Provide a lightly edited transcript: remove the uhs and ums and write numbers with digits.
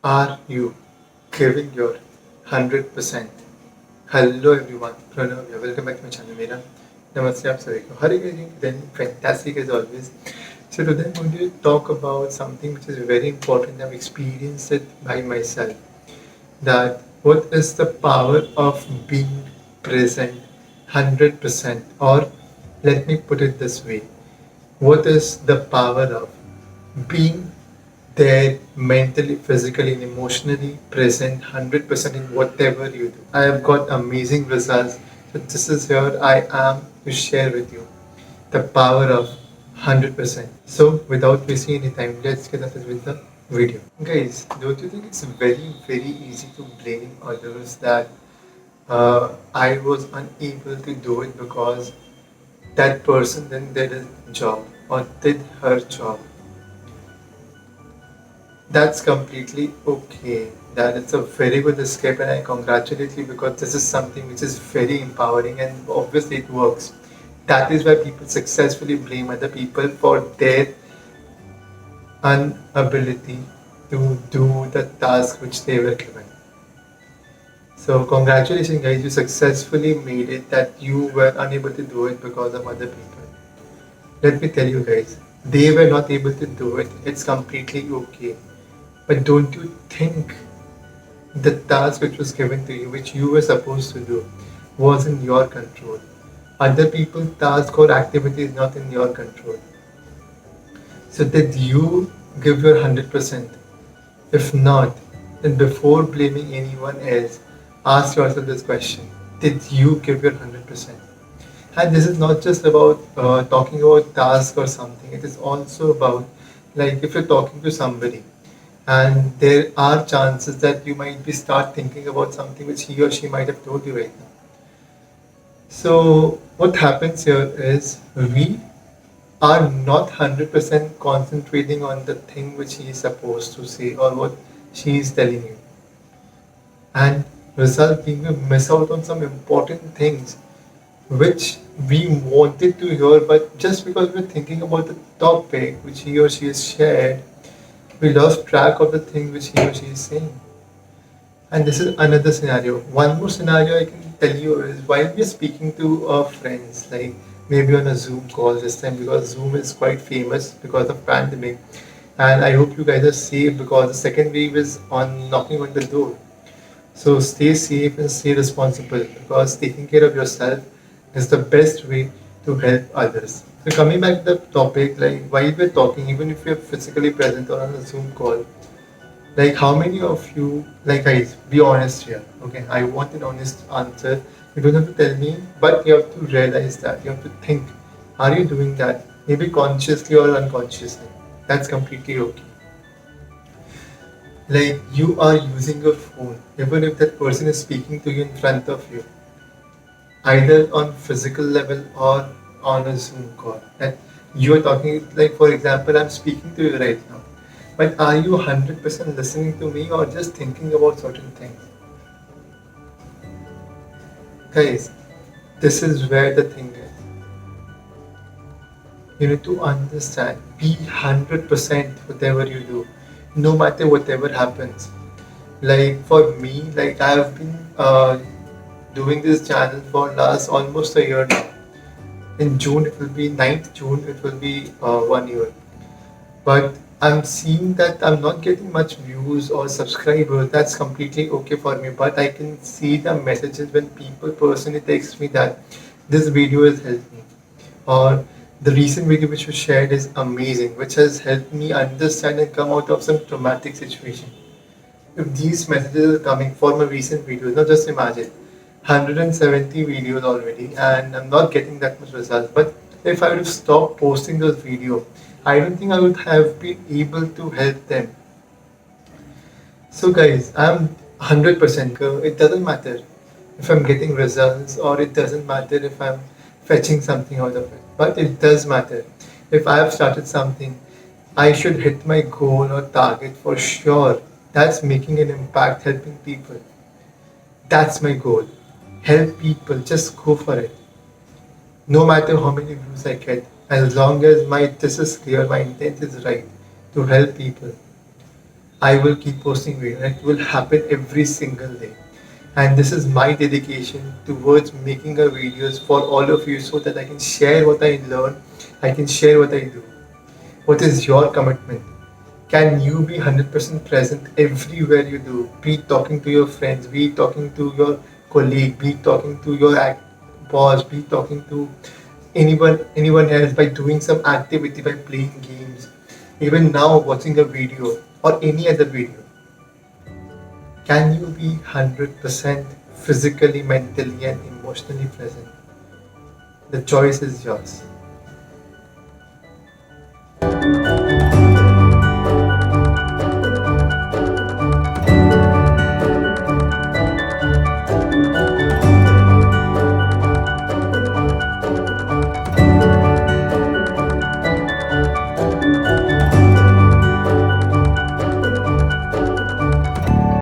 Are you giving your 100%? Hello everyone, Pranav here. Welcome back to my channel. मेरा नमस्ते आप सभी को. How are you doing? Then fantastic as always. So today I'm going to talk about something which is very important. I've experienced it by myself. That what is the power of being present 100%? Or let me put it this way. What is the power of being there mentally, physically, and emotionally present 100% in whatever you do? I have got amazing results. So this is where I am to share with you the power of 100%. So without wasting any time, let's get started with the video. Guys, don't you think it's very, very easy to blame others that I was unable to do it because that person then did his job or did her job? That's completely okay. That is a very good escape, and I congratulate you because this is something which is very empowering and obviously it works. That is why people successfully blame other people for their inability to do the task which they were given. So, congratulations, guys, you successfully made it that you were unable to do it because of other people. Let me tell you, guys, they were not able to do it. It's completely okay. But don't you think the task which was given to you, which you were supposed to do, was in your control? Other people's task or activity is not in your control. So did you give your 100%? If not, then before blaming anyone else, ask yourself this question. Did you give your 100%? And this is not just about talking about task or something. It is also about, like, if you're talking to somebody and there are chances that you might be start thinking about something which he or she might have told you right now. So what happens here is we are not 100% concentrating on the thing which he is supposed to say or what she is telling you, and result being we miss out on some important things which we wanted to hear, but just because we're thinking about the topic which he or she has shared, we lost track of the thing which he or she is saying. And this is another scenario. One more scenario I can tell you is while we are speaking to our friends, like maybe on a Zoom call this time, because Zoom is quite famous because of pandemic. And I hope you guys are safe because the second wave is on knocking on the door. So stay safe and stay responsible because taking care of yourself is the best way to help others. So coming back to the topic, like while we're talking, even if you're physically present or on a Zoom call, like how many of you, like guys, be honest here, okay? I want an honest answer. You don't have to tell me, but you have to realize that. You have to think, are you doing that? Maybe consciously or unconsciously. That's completely okay. Like you are using your phone, even if that person is speaking to you in front of you, either on physical level or on a Zoom call. That you are talking, like for example, I'm speaking to you right now. But are you 100% listening to me or just thinking about certain things? Guys, this is where the thing is. You need to understand, be 100% whatever you do, no matter whatever happens. Like for me, like I have been doing this channel for last almost a year now. In June, it will be 9th June, it will be 1 year. But I'm seeing that I'm not getting much views or subscribers. That's completely okay for me. But I can see the messages when people personally text me that this video has helped me, or the recent video which you shared is amazing, which has helped me understand and come out of some traumatic situation. If these messages are coming for my recent videos, now just imagine 170 videos already, and I'm not getting that much results. But if I would have stopped posting those videos, I don't think I would have been able to help them. So, guys, I'm 100%. It doesn't matter if I'm getting results, or it doesn't matter if I'm fetching something out of it. But it does matter. If I have started something, I should hit my goal or target for sure. That's making an impact, helping people. That's my goal. Help people, just go for it. No matter how many views I get, as long as my this is clear, my intent is right to help people. I will keep posting videos. It will happen every single day. And this is my dedication towards making a videos for all of you so that I can share what I learn, I can share what I do. What is your commitment? Can you be 100% present everywhere you do? Be it talking to your friends, be it talking to your colleague, be it talking to your boss, be it talking to anyone else by doing some activity, by playing games, even now watching a video or any other video. Can you be 100% physically, mentally, and emotionally present? The choice is yours.